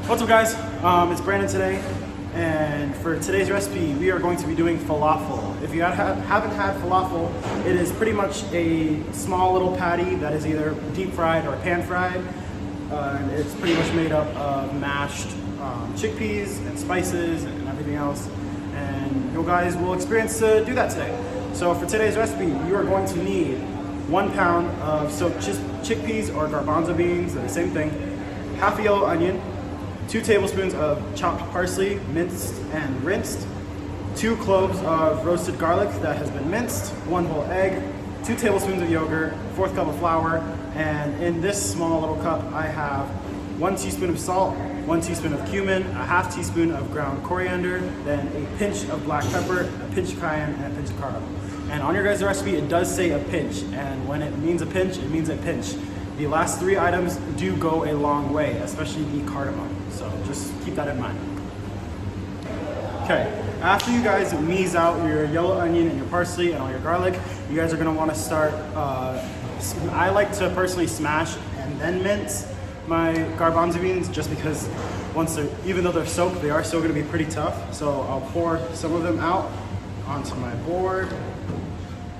What's up, guys? It's Brandon today, and for today's recipe we are going to be doing falafel. If you haven't had falafel, it is pretty much a small little patty that is either deep fried or pan fried. And it's pretty much made up of mashed chickpeas and spices and everything else, and you guys will experience to do that today. So for today's recipe, you are going to need 1 pound of soaked chickpeas or garbanzo beans, they're the same thing, half a yellow onion, 2 tablespoons of chopped parsley, minced and rinsed, 2 cloves of roasted garlic that has been minced, 1 whole egg, 2 tablespoons of yogurt, 1/4 cup of flour, and in this small little cup I have 1 teaspoon of salt, 1 teaspoon of cumin, a half teaspoon of ground coriander, then a pinch of black pepper, a pinch of cayenne, and a pinch of cardamom. And on your guys' recipe, it does say a pinch, and when it means a pinch, it means a pinch. The last 3 items do go a long way, especially the cardamom, so just keep that in mind. Okay, after you guys meeze out your yellow onion and your parsley and all your garlic, you guys are gonna wanna start, I like to personally smash and then mince my garbanzo beans, just because even though they're soaked, they are still gonna be pretty tough. So I'll pour some of them out onto my board.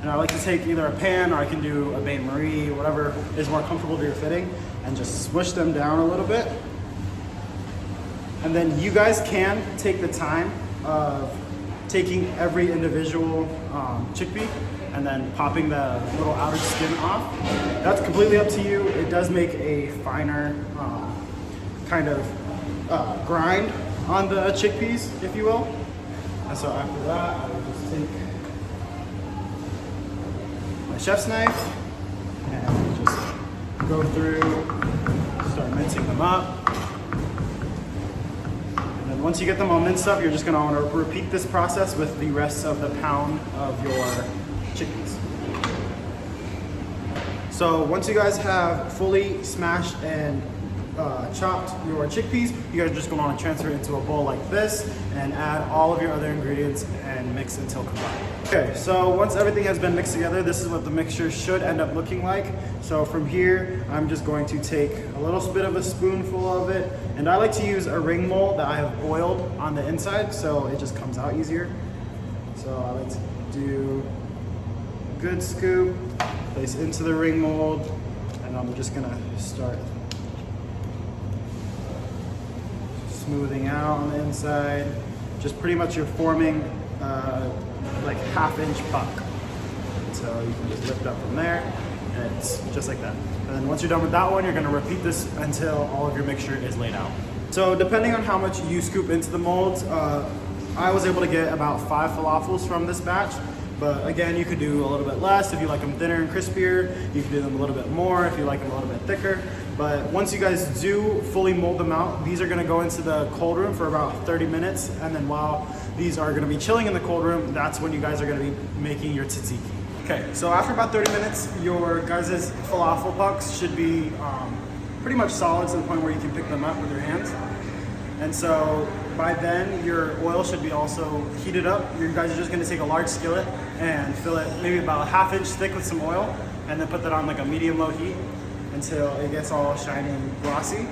And I like to take either a pan, or I can do a bain-marie, whatever is more comfortable to your fitting, and just smush them down a little bit. And then you guys can take the time of taking every individual chickpea and then popping the little outer skin off. That's completely up to you. It does make a finer kind of grind on the chickpeas, if you will. And so after that, I will just take my chef's knife and just go through, start mincing them up. And then once you get them all minced up, you're just gonna wanna repeat this process with the rest of the pound of your chickpeas. So once you guys have fully smashed and chopped your chickpeas, you guys are just gonna wanna transfer it into a bowl like this and add all of your other ingredients and mix until combined. Okay, so once everything has been mixed together, this is what the mixture should end up looking like. So from here, I'm just going to take a little bit of a spoonful of it, and I like to use a ring mold that I have oiled on the inside, so it just comes out easier. So I like to do a good scoop, place it into the ring mold, and I'm just gonna start smoothing out on the inside. Just pretty much you're forming like 1/2 inch puck. So you can just lift up from there, and it's just like that. And then once you're done with that one, you're gonna repeat this until all of your mixture is laid out. So depending on how much you scoop into the molds, I was able to get about 5 falafels from this batch. But again, you could do a little bit less if you like them thinner and crispier. You can do them a little bit more if you like them a little bit thicker. But once you guys do fully mold them out, these are gonna go into the cold room for about 30 minutes. And then while these are gonna be chilling in the cold room, that's when you guys are gonna be making your tzatziki. Okay, so after about 30 minutes, your guys' falafel pucks should be pretty much solid to the point where you can pick them up with your hands. And so by then, your oil should be also heated up. You guys are just gonna take a large skillet and fill it maybe about 1/2 inch thick with some oil, and then put that on like a medium-low heat until it gets all shiny and glossy.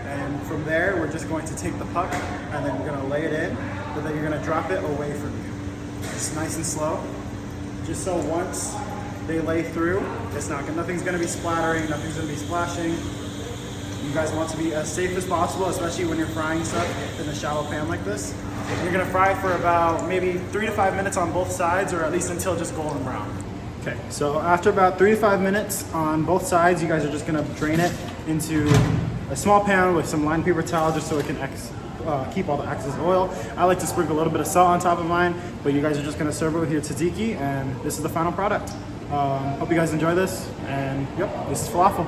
And from there, we're just going to take the puck, and then we're gonna lay it in, but then you're gonna drop it away from you. Just nice and slow, just so once they lay through, nothing's gonna be splattering, nothing's gonna be splashing. You guys want to be as safe as possible, especially when you're frying stuff in a shallow pan like this. You're gonna fry for about maybe 3 to 5 minutes on both sides, or at least until just golden brown. Okay, so after about 3 to 5 minutes on both sides, you guys are just gonna drain it into a small pan with some lined paper towel, just so it can keep all the excess oil. I like to sprinkle a little bit of salt on top of mine, but you guys are just gonna serve it with your tzatziki, and this is the final product. Hope you guys enjoy this, and yep, this is falafel.